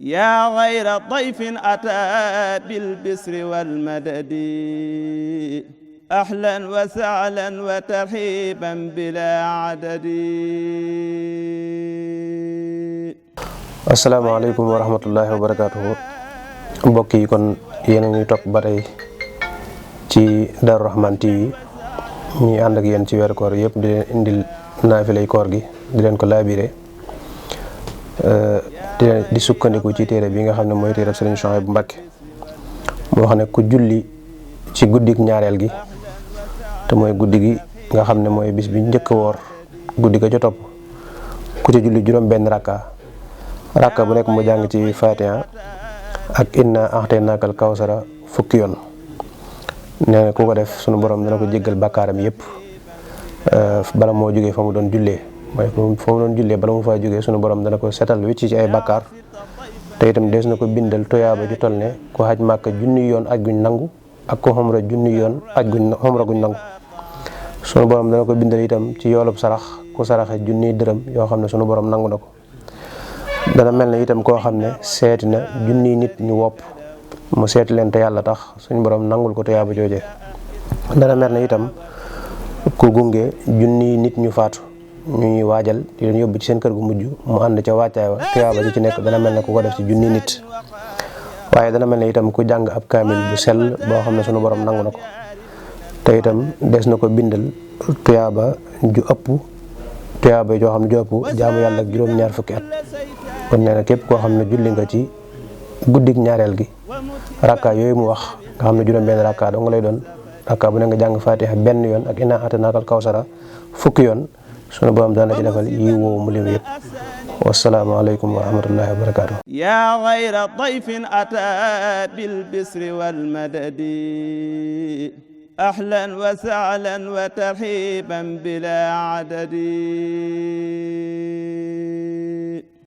yaa xayra dayfin ataa bil bisri wal madadi ahlan wa sahlan wa tarhiban bilaa adadi. asalaamaaleykum wa rahmatullahi wa barakaatuhu. mbokk yi kon yéen a ngi topp ba tey ci Darou Rahmane TV ñuy ànd ak yéen ci weeru koor yëpp di leen indil naafilay koor gi di leen ko laabire di sukkandiku ci téere bi nga xam ne mooy téere Sëriñ Souhaïbou Mbacké moo xam ne ku julli ci guddik ñaareel gi te mooy guddi gi nga xam ne mooy bis bi njëkk a woor guddi ga ca topp ku ci julli juróom benn rakka bu nekk mu jàng ci Fatiha ak inna a'taynaakal kawsara fukki yoon. nee na ku ko def sunu borom dana ko jéggal bàkkaaram yëpp bala moo jógee fa mu doon jullee mooy fa mu doon jullee bala mu faa jógee sunu borom dana ko setal wicc ci ay bàkkaar te itam dees na ko bindal toyaaba ju toll ne ku xaj Màkka junni yoon aj guñ nangu ak ko xumra junni yoon aj guñ xumra guñ nangu. sunu borom dana ko bindal itam ci yoolub sarax ku saraxe junniy dërëm yoo xam ne sunu borom nangu na ko. dana mel ne itam koo xam ne seeti na junniy nit ñu wopp mu seeti leen te yàlla tax suñu borom nangul ko tuyaaba jooje. dana mel ne itam ku gunge junniy nit ñu faatu ñu ñuy waajal di leen yóbbu ci seen kër gu mujj mu ànd ca wàccaay wa tuyaaba ji ci nekk dana mel ne ku ko def ci junniy nit. waaye dana mel ne itam ku jàng ab kaamil bu sell boo xam ne suñu borom nangu na ko te itam des na ko bindal tuyaaba ju ëpp tuyaaba joo xam ne ju ëpp jaamu yàlla ak juróom-ñaar fukki at. kon nee na képp koo xam ne julli nga ci guddik ñaareel gi rakka yooyu mu wax nga xam ne juróom benn rakka doo nga lay doon rakka bu ne nga jàng Fatiha benn yoon ak inna a'taynaakal kawsara fukki yoon sunu borom dana ci defal yi woowu mu lim yëpp. wassalaamu aleykum wa rahmatullahi wa barakaatu. yaa xayra dayfin ataa bil bisri wal madadi ahlan wa sahlan wa tarhiban bilaa adadi.